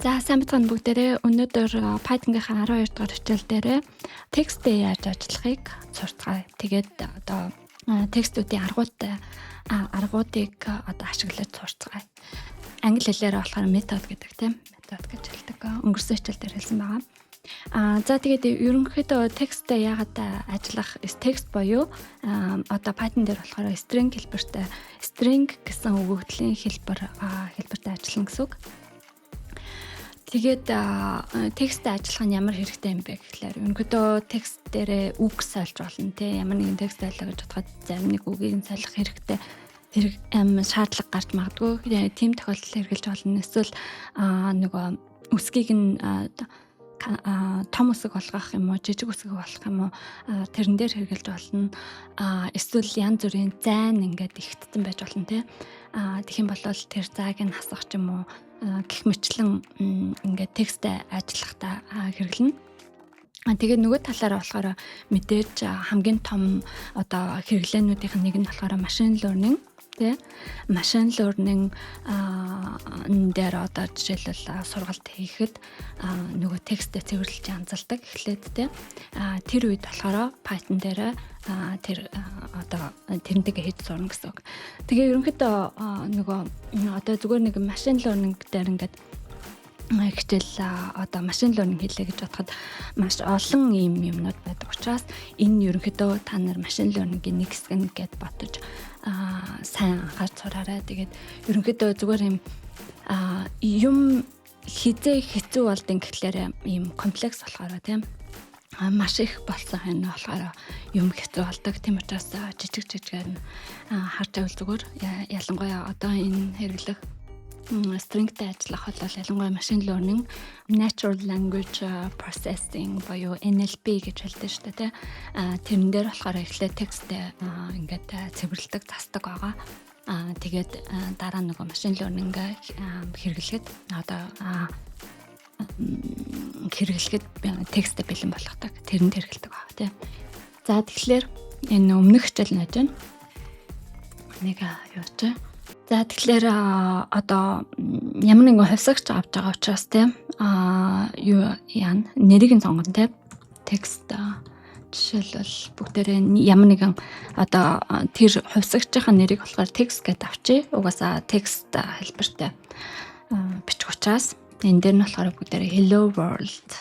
За сайн бацхан бүгдээрээ өнөөдөр Python-гийн 12 дугаар хичээл дээр текстээ яаж ажиллахыг сурцгаая. Тэгээд одоо текстүүдийн аргуудыг одоо ашиглаж сурцгаая. Англи хэлээр болохоор метод гэдэг тийм метод гэж хэлдэг. Өнгөрсөн хичээл дээр хэлсэн байгаа. За тэгээд ерөнхийдөө тексттэй яагаад ажиллах текст боёо одоо Python дээр болохоор string хэлбэртэй string гэсэн өгөгдлийн хэлбэртэй ажиллана гэсэн үг. Тэгээд тексттэй ажиллах нь ямар хэрэгтэй юм бэ гэхлээр ерөнхийдөө текст дээрээ үг сольж болно тий ямар нэгэн текст байлаа гэж бодоход зарим нэг үгийг солих хэрэгтэй шаардлага гарч магадгүй тийм тохиолдолд хэрэгжилж болно. Эсвэл нөгөө үсгийг нь том үсэг болгох юм уу жижиг үсэг болгох юм уу тэрэн дээр хэрэгжилж болно. Эсвэл янз бүрийн зайн ингээд ихтсэн байж болно тий. Тэгэх юм бол тэр зааг нь хасах ч юм уу гэх мэтлэн ингээд тексттэй ажиллахдаа хэрэглэнэ. Тэгээд нөгөө талаараа болохоор мэдээж хамгийн том одоо хэрэглээнүүдийн нэг нь болохоор machine learning тий. Machine learning дээр одоо жишээлбэл сургалт хийхэд нөгөө тексттэй цэвэрлэж анзалдаг эхлээд тий. Тэр үед болохоор Python дээр тэр одоо тэрнтэйгээ хийж сурна гэсэн үг. Тэгээ ерөнхийдөө нөгөө одоо зүгээр нэг machine learning дээр ингээд хичээл одоо machine learning хийлээ гэж бодоход маш олон юмнууд байдаг учраас энэ ерөнхийдөө та нар machine learning-ийн нэг хэсэг нь гэд бодож сайн анхаарч сураарай. Тэгээд ерөнхийдөө зүгээр юм хэцүү болдсон гэхлээр юм комплекс болохоор тийм маш их болсон энэ болохоор юм хэцүү болдог. Тийм учраас жижигээр нь харж байвал зүгээр ялангуяа одоо энэ хэрэглэх stringтэй ажиллах бол ялангуяа machine learning, natural language processing буюу NLP гэж хэлдэг шүү дээ тий. Тэрэн дээр болохоор эхлээд тексттэй ингээд цэвэрлдэг, засдаг байгаа. Тэгээд дараа нөгөө machine learning хэрэглэхэд одоо хэрэглэхэд тексттэй бэлэн болгодог. Тэрэнд хэрэглэдэг байгаа тий. За тэгэхээр энэ өмнөх хичээл нэж байна. Нэг явууч. За тэгэхээр одоо ямар нэгэн хувьсагч авч байгаа учраас тийм юу яана нэрийг нь сонгоно тийм текст жишээлбэл бүгдээрээ ямар нэгэн одоо тэр хувьсагчийн нэрийг болохоор текст гэдээ авчи. Угаасаа текст хэлбэртэй бичих учраас энэ дээр нь болохоор бүгдээрээ hello world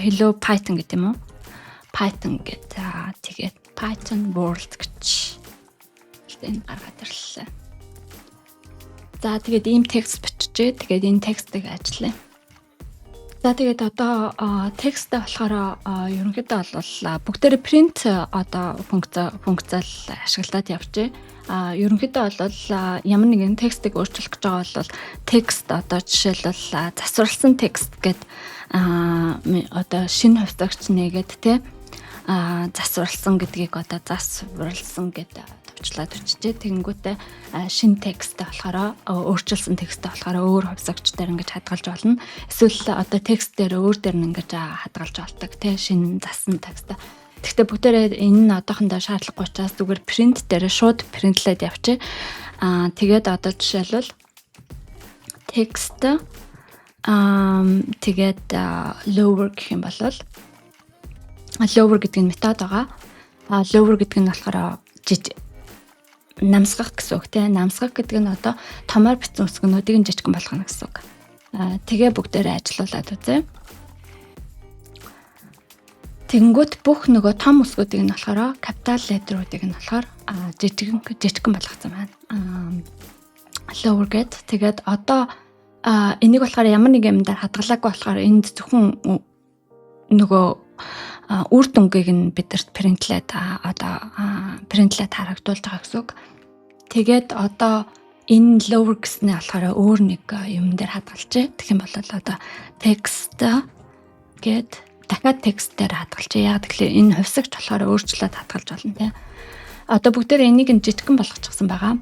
hello Python гэдэг юм уу? Python гэдэг тэгээд Python world гэж энэ гаргаад ирлээ. За тэгээд ийм текст биччихээ. Тэгээд энэ текстийг ажиллая. За тэгээд одоо тексттэй болохоор ерөнхийдөө бол бүгдээрээ print одоо функцэл ашиглаад явжээ. Ерөнхийдөө бол ямар нэгэн текстийг өөрчлөх гэж байгаа бол текст одоо жишээлбэл засварласан текст гэд одоо шинэ хувьсагч нэгэд те засварласан гэдгийг одоо засварласан гэдэг төвчлээд өччээ. Тэгэнгүүтээ шинэ тексттэй болохоор өөрчилсөн тексттэй болохоор өөр хувьсагчдаар ингэж хадгалж болно. Эсвэл одоо текст дээр өөр дээр нь ингэж хадгалж болдог тий шинэ засан текст. Гэхдээ бүгдээрээ энэ нь одоохондоо шаардлагагүй учраас зүгээр print дээр шууд printlээд явчих. Тэгээд одоо жишээлбэл текст тэгээд lower гэх юм бол lower гэдэг нь метод байгаа. Lower гэдэг нь болохоор намсгах гэсэн үг тийм намсгах гэдэг нь одоо томоор бичсэн үсгнүүдийг жижигхан болгоно гэсэн үг. Тэгээ бүгдээрээ ажилуулад үзье. Тэнгүүт бүх нөгөө том үсгүүдийг нь болохоор капитал леттерүүдийг нь болохоор жижигхан болгоцсон байна. Lower гэд тэгээд одоо энийг болохоор ямар нэг юм дээр хадгалаагүй болохоор энд зөвхөн нөгөө үр дүнгийг нь бидэрт printlээд харагдуулж байгаа гэсэн үг. Тэгээд одоо энэ lower гэснээ болохоор өөр нэг юм дээр хадгалжээ. Тэгэх юм бол одоо text гэд дахиад text дээр хадгалжээ. Яг тэгэхээр энэ хувьсагч болохоор өөрчлөлт хадгалж болно тийм. Одоо бүгдээр энийг нь жижигхан болгочихсон байгаа.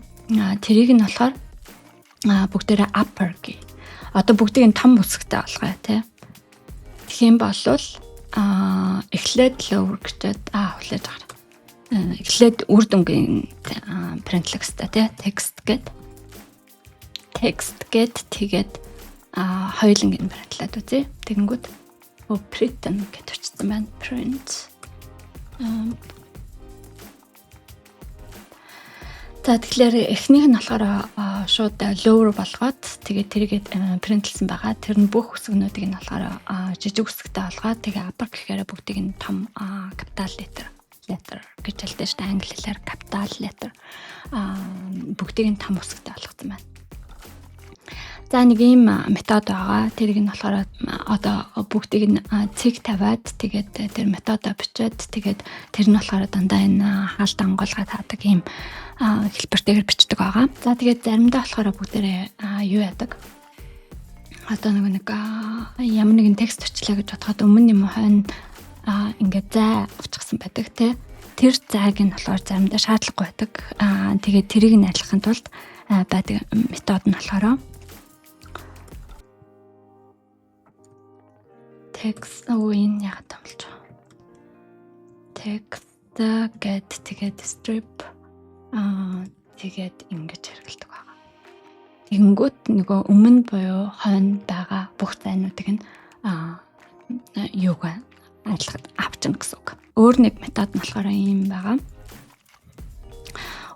Тэрийг нь болохоор бүгдээрээ upper гээ. Одоо бүгдийг нь том үсэгтэй болгоё тийм. Тэгэх юм бол эхлээд lower гэжээд хүлээж авах. Эхлээд үр дүнгийн printlexтэй тий текст гээд тэгээд хоёуланг нь баримтлаад үзье. Тэгэнгүүт print гэж өчсөн байна. Print. За тэгэхээр эхнийх нь болохоор шууд lower болгоод тэгээд тэрийг printlсэн байгаа. Тэр нь бүх үсгнүүдийг нь болохоор жижиг үсгтэй болгоод тэгээ upper гэхээр бүгдийг нь том capital letter гэж хэлдэг шүү дээ. Англи хэлээр capital letter бүгдийг нь том үсгтэй болгосон байна. За нэг ийм метод байгаа. Тэрийг нь болохоор одоо бүгдийг нь цэг тавиад тэгээд тэр методоо бичээд тэгээд тэр нь болохоор дандаа энэ хаалт ангуулгаад хаадаг ийм хэлбэртэйгээр бичдэг байгаа. За тэгээд заримдаа болохоор бүгдээрээ юу яадаг? Одоо нэг ямар нэгэн текст өчлөө гэж бодоход өмнө юм хойно ингээд зай авчихсан байдаг тий. Тэр зайг нь болохоор заримдаа шаардлагагүй байдаг. Тэгээд тэрийг нь ажиллахын тулд байдаг метод нь болохоор text энэ яг томлж байгаа. Text гэд тэгээд strip тэгээд ингэж хэрэгэлдэг байгаа. Тэгэнгүүт нөгөө өмнө буюу хойно байгаа бүх зайнуудыг нь юугаа авчна гэсэн үг. Өөр нэг метод нь болохоор ийм байгаа.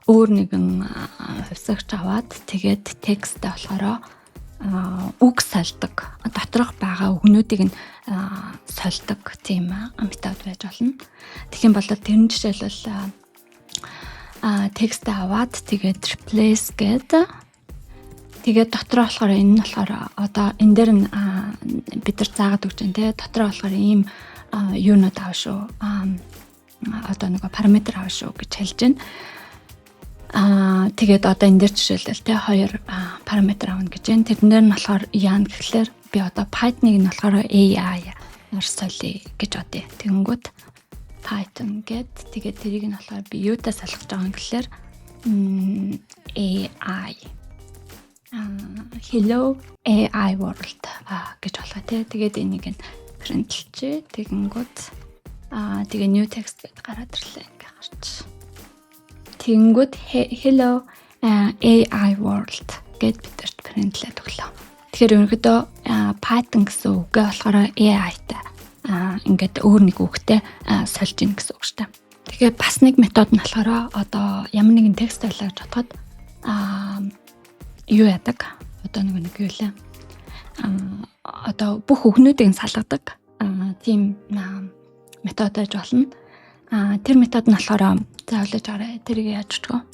Өөр нэгэн хувьсагч аваад тэгээд тексттэй болохоор үг сольдог. Доторх байгаа үгнүүдийг нь сольдог тийм метод байж болно. Тэгэх юм бол тэрэн жишээлбэл текстээ аваад тэгээд replace гэдэг. Тэгээд дотроо болохоор энэ нь болохоор одоо энэ дээр нь бид нар заагаад өгч байна те. Дотроо болохоор ийм юунууд аав шүү. Одоо нэг параметр аав шүү гэж хэлж байна. Тэгээд одоо энэ дээр жишээлбэл те хоёр параметр аавна гэж байна. Тэрэн дээр нь болохоор яана гэхлээр би одоо Python-ыг нь болохоор AI-аар солиё гэж бодъё. Тэгэнгүүт Python гэд тэгээд тэрийг нь болохоор би юутай салгаж байгаа юм гэхлээр AI Hello AI World гэж болохоо тий. Тэгээд энийг нь printlчээ. Тэгэнгүүт тэгээ new text гэдээ гараад ирлээ ингээ гарч. Тэгэнгүүт Hello AI World гэд бидэрт printlээд өглөө. Тэгэхээр ерөнхийдөө Python гэсэн үгээ болохоор AI-тай ингээд өөр нэг үгтэй сольж ийн гэсэн үг шүү дээ. Тэгэхээр бас нэг метод нь болохоор одоо ямар нэгэн текст байлаа гэж бодоход юу яадаг? Одоо нэг юу лээ. Одоо бүх үгнүүдийг салгадаг. Тийм метод байж болно. Тэр метод нь болохоор заавлаж арай тэрийг яаж чигөө.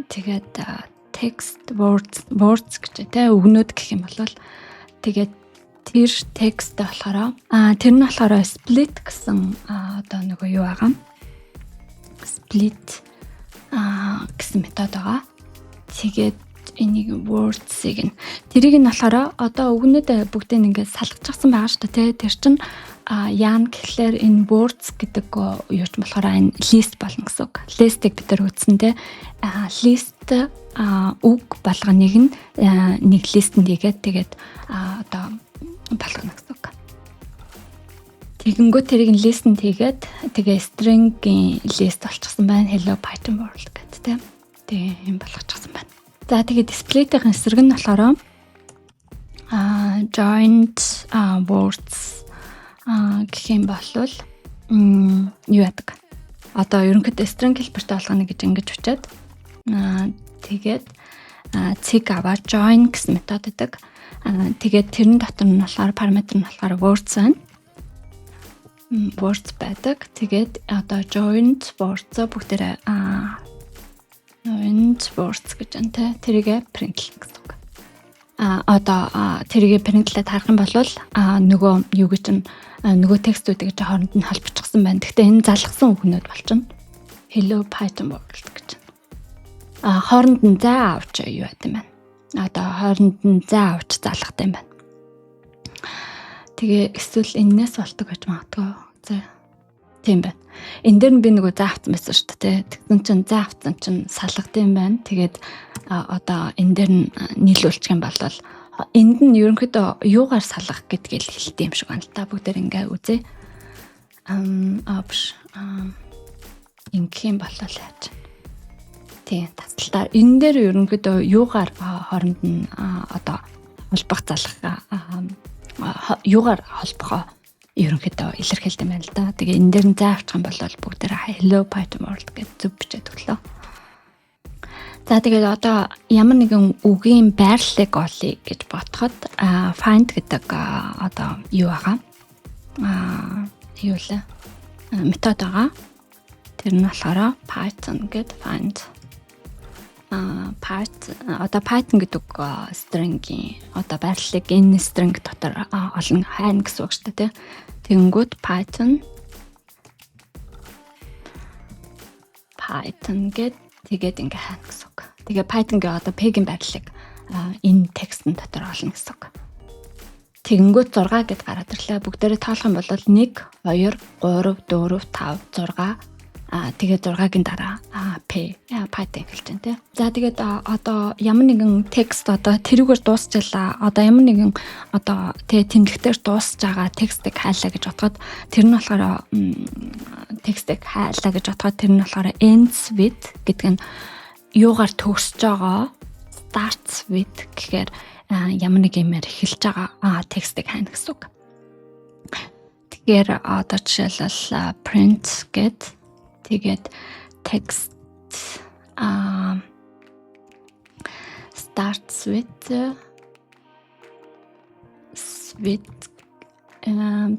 Тэгээд text words гэж тэ үгнүүд гэх юм бол тэгээд тэр тексттэй болохоор тэр нь болохоор split гэсэн одоо нэг юу байгаа. Split гэсэн метод байгаа. Тэгээд энийг words-ыг нь тэрийг нь болохоор одоо үгнүүд бүгдийг ингээд салгажчихсан байгаа шүү дээ. Тэр чинь яан гэхлээр энэ words гэдэг юу ч болохоор энэ list болно гэсэн үг. List-ийг бид нар үзсэн те. List үг болгоныг нь нэг листэнд хийгээд тэгээд одоо болгоно гэсэн үг. Тэгэнгүүт тэрийг нь листэнд хийгээд тэгээ string-ийн list болчихсон байна. Hello Python World гэдэг те. Тэгээ юм болгочихсон байна. За тэгээд display-ийн эсрэг нь болохоор joint words гэх юм бол юу яадаг? Одоо ерөнхийдөө string хэлбэртэй болгоно гэж ингэж өчөөд тэгээд цэг аваад join гэсэн метод гэдэг. Тэгээд тэрэн дотор нь болохоор параметр нь болохоор words байна. Words байдаг. Тэгээд одоо joint words бүгдээрээ joint words гэж байна те. Тэрийгэ printlэх гэсэн үг. Одоо тэрийгэ printlээд харах юм бол нөгөө юу гэж чинь нөгөө текстүүдийг хооронд нь холбочихсон байна. Гэхдээ энэ залгсан үгнүүд болчихно. Hello Python World гэж. Хооронд нь зай авч юу байт юм байна. Одоо хооронд нь зай авч залгах юм байна. Тэгээ эсвэл энээс болдог гэж магадгүй. За. Тийм байна. Энд дээр нь би нөгөө зай авсан байсан шүү дээ. Тэгсэн чинь зай авсан чинь салгад юм байна. Тэгээд одоо энэ дээр нь нийлүүлчих юм бол энд нь ерөнхийдөө юугаар салгах гэдгийг хэлдэг юм шиг байна л та. Бүгдээр ингээ үзье. Ингэж юм болол яаж. Тийм тасалтаар энэ дээр ерөнхийдөө юугаар хооронд нь одоо холбох залах юугаар холбохоо ерөнхийдөө илэрхийлдэг юм байна л да. Тэгээ энэ дээр нь заавчих юм бол бүгдээрээ Hello Python World гэж зөв бичээд өглөө. За тэгээд одоо ямар нэгэн үгийн байрлалыг олъё гэж бодоход find гэдэг одоо юу байгаа? Юу лээ? Метод байгаа. Тэр нь болохоор Python гэд find Python гэдэг string-ийн одоо байрлалыг энэ string дотор олно хайна гэсэн үг шүү дээ. Тэгэнгүүт Python гэд тэгээд ингээ хайна гэсэн үг. Тэгээ Python-гийн одоо peg-ийн байрлалыг энэ текстэн дотор олно гэсэн үг. Тэгэнгүүт 6 гэд гараад ирлээ. Бүгдээрээ тоолох юм бол 1 2 3 4 5 6 тэгээд 6-гийн дараа Python эхэлж байна тий. За тэгээд одоо ямар нэгэн текст одоо тэрүүгээр дуусчихлаа. Одоо ямар нэгэн одоо тэмдэгтээр дуусж байгаа текстийг хайлаа гэж бодоход тэр нь болохоор текстийг хайлаа гэж бодоход тэр нь болохоор ends with гэдэг нь юугаар төгсөж байгаа, starts with гэхээр ямар нэг юмэр эхэлж байгаа текстийг хайна гэсэн үг. Тэгэхээр одоо жишээлбэл print гэд тэгээд text starts with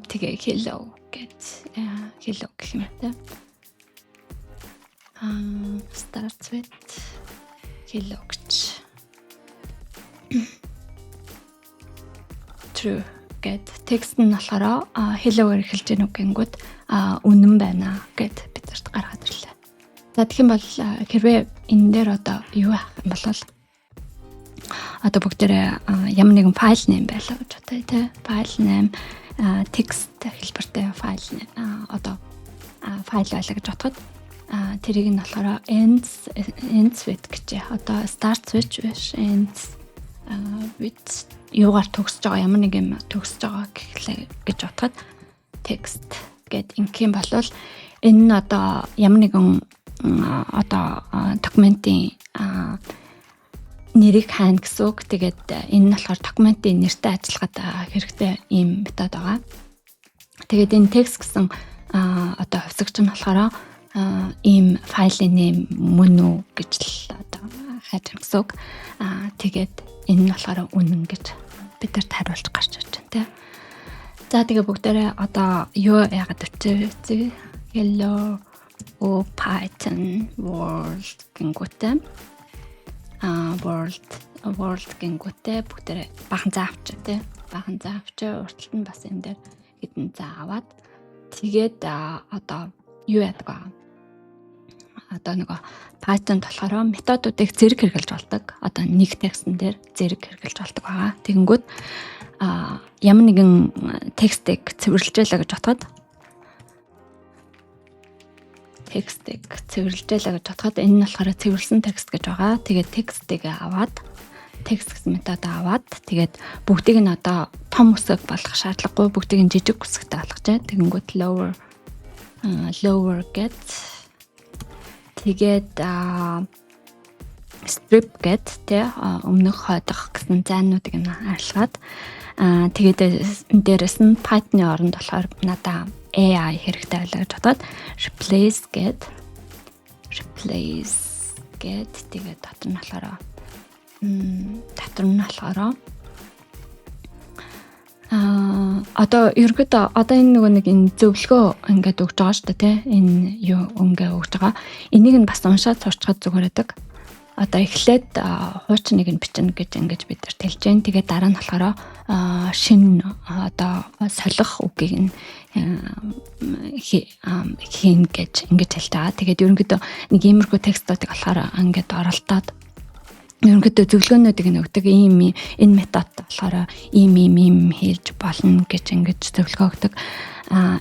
тэгээ hello гэд hello гэх юм те. Starts with hello гэж. True гэд текст нь болохоор hello-оор эхэлж гэнэ үг гингүүд үнэн байна гэд бид нарт гаргаад ирлээ. За тэгэх юм бол хэрвээ энэ дээр одоо юу авах юм бол одоо бүгдээрээ ямар нэгэн файл нэм байлаа гэж бодъё те. Файл нэм текст хэлбэртэй файл одоо файл байлаа гэж бодоход тэрийг нь болохоор ends with гэж одоо starts with ends with юугаар төгсөж байгаа ямар нэг юм төгсөж байгаа гэж бодоход text гэд ингийн болвол энэ нь одоо ямар нэгэн одоо документын нэрийг хайна гэсэн үг. Тэгээд энэ нь болохоор документын нэртэй ажиллахад хэрэгтэй ийм метод байгаа. Тэгээд энэ text гэсэн одоо хувьсагч нь болохоор ийм файлын нэм мөн үү гэж л одоо хайж байгаа гэсэн үг. Тэгээд энэ нь болохоор үнэн гэж бидэрт хариулж гарч ирж байна те. За тэгээ бүгдээрээ одоо юу яагаад өчөө hello Python world гингүүтэй world гингүүтэй бүгдээрээ бахан заавч те. Бахан заавч урталт нь бас энэ дээр хэдэн зааваад тэгээд одоо юу яадаг вэ? Одоо нөгөө Python болохоор методуудыг зэрэг хэрэглэж болдог. Одоо нэг текстэн дээр зэрэг хэрэглэж болдог байгаа. Тэгэнгүүт ямар нэгэн текстийг цэвэрлэжээлээ гэж бодоход энэ нь болохоор цэвэрлсэн текст гэж байгаа. Тэгээд текстийг аваад текст гэсэн метод аваад тэгээд бүгдийг нь одоо том үсэг болгох шаардлагагүй, бүгдийг нь жижиг үсэгтэй болгожээ. Тэгэнгүүт lower get тэгээд strip get тэ өмнөх хойдох гэсэн зайнуудыг нь арилгаад тэгээд дээрэс нь Python-ы оронд болохоор надаа AI хэрэгтэй байлаа гэж бодоод replace get тэгээд дотор нь болохоор одоо ерөөдөө одоо энэ нөгөө нэг энэ зөвлөгөө ингээд өгж байгаа шүү дээ тий. Энэ юу ингээ өгж байгаа. Энийг нь бас уншаад сурчхад зүгээр байдаг. Одоо эхлээд хуучин нэг нь бичнэ гэж ингэж бид нар тэлж जैन. Тэгээд дараа нь болохоор шин одоо солих үгийг нь хийн гэж ингэж хэлж байгаа. Тэгээд ерөнхийдөө нэг иймэрхүү текстуудыг болохоор ингээд оролдоод ерөнхийдөө зөвлөгөөнүүдийг нь өгдөг. Энэ метод болохоор ийм хийж болно гэж ингэж зөвлөгөө өгдөг.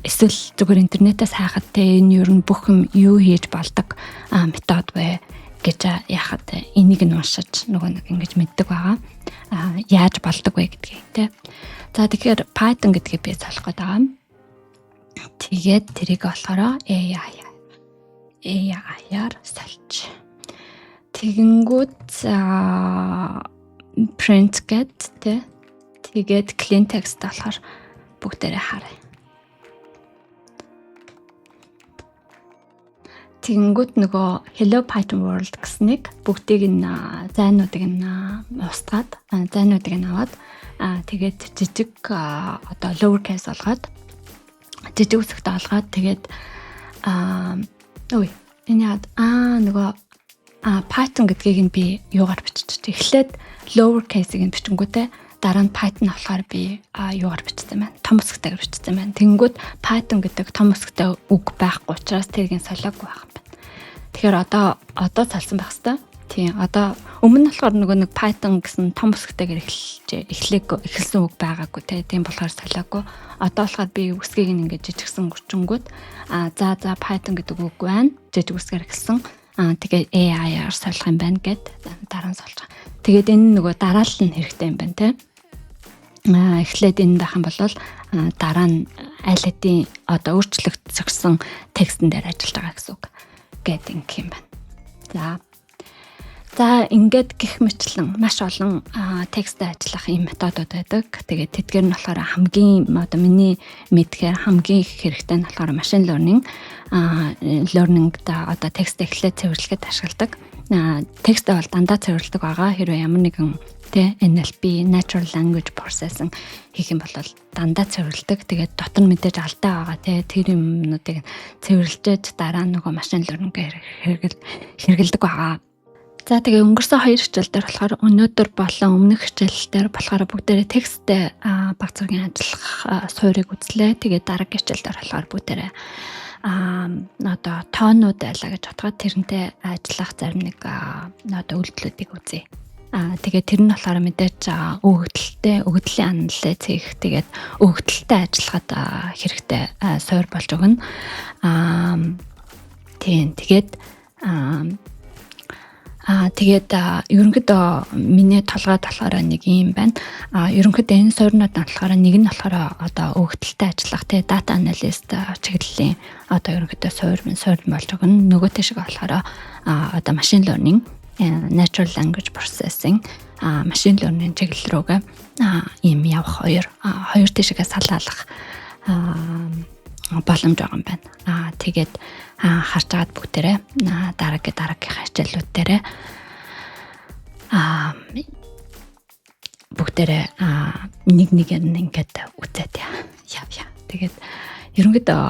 Эсвэл зүгээр интернетээс хайхад те энэ ер нь бүх юм юу хийж болдог метод вэ гэж яхад энийг нь уншиж нөгөө нэг ингэж мэддэг байгаа. Яаж болдог вэ гэдгийг те. За тэгэхээр Python гэдгийг би солих гээд байгаа. Тэгээд тэрийг болохоор AI-аар сольж. Тэгэнгүүт print get тэ тэгээд clean text болохоор бүгдээрээ харъя. Тэгэнгүүт нөгөө Hello Python World гэснийг бүгдийг нь зайнуудыг нь устгаад зайнуудыг нь аваад тэгээд жижиг одоо lower case болгоод жижиг үсэгтэй олгоод тэгээд энэ яад нөгөө Python гэдгийг нь би юугаар биччихсэн. Эхлээд lower case-ийг нь бичингүүтээ дараа нь Python болохоор би юугаар бичсэн байна. Том үсэгтэйгээр бичсэн байна. Тэнгүүд Python гэдэг том үсэгтэй үг байхгүй учраас тэрийг солиогүй байх юм байна. Тэгэхээр одоо салсан байх хэвээр. Тийм одоо өмнө нь болохоор нөгөө нэг Python гэсэн том үсэгтэйгээр эхэлсэн үг байгаагүй тийм болохоор солиогүй. Одоо болохоор би үсгийг ингээд жижигсэн гүчингүүд за Python гэдэг үг байна. Жижиг үсгээр эхэлсэн. Тэгээд AI-аар солих юм байна гэд дараа нь сольж байгаа. Тэгээд энэ нөгөө дараалал нь хэрэгтэй юм байна тийм. Эхлээд энэ байх юм бол дараа нь аль хэдийн одоо өөрчлөгдсөн текстэн дээр ажиллаж байгаа гэсэн үг гэдэг юм байна. За ингээд гих мэтлэн маш олон тексттэй ажиллах ийм методууд байдаг. Тэгээд тэдгээр нь болохоор хамгийн одоо миний мэдхээр хамгийн их хэрэгтэй нь болохоор machine learning да одоо текст эхлээд цэвэрлэхэд ашигладаг. Текстээ бол дандаа цэвэрлэдэг байгаа. Хэрвээ ямар нэгэн NLP natural language processing хийх юм бол дандаа цэвэрлэдэг. Тэгээд дотор нь мэдээж алдаа байгаа. Тэр юмнуудыг цэвэрлжээж дараа нь нөгөө machine learning-ээр хэрэгэлдэг байгаа. За тэгээ өнгөрсөн 2 хичээл дээр болохоор өнөөдөр болон өмнөх хичээл дээр болохоор бүгдээрээ тексттэй баг зэргийн ажиллах суурийг үзлээ. Тэгээ дараагийн хичээл дээр болохоор бүгдээрээ одоо тоонууд байлаа гэж бодоход тэрнтэй ажиллах зарим нэг одоо үйлдэлүүдийг үзье. Тэгээ тэр нь болохоор мэдээж өгөгдлийн анализ хийх тэгээд өгөгдөлтэй ажиллахад хэрэгтэй суур болж өгнө. Тэгээд ерөнхийдөө миний толгойд болохоор нэг юм байна. Ерөнхийдөө энэ суурнууд болохоор нэг нь болохоор одоо өгөгдөлтэй ажиллах дата аналист чиглэлийн одоо ерөнхийдөө суур болж өгнө. Нөгөө тийшээ болохоор одоо machine learning, natural language processing, machine learning чиглэл рүүгээ ийм явах хоёр тийшээ салаалах боломж байгаа юм байна. Тэгээд харж агаад бүгдээрээ дараагийнхаа хичээлүүд дээрээ бүгдээрээ нэгээр нь ингээд үзээд яв. Тэгээд ерөнхийдөө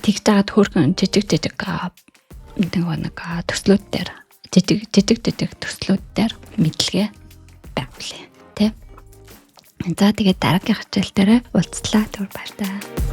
тэгж жагаад хөөрхөн жижиг нэг төслүүд дээр жижиг төслүүд дээр мэдлэгээ байгуулъя. За тэгээд дараагийн хичээл дээр уулзлаа. Түр баярлалаа.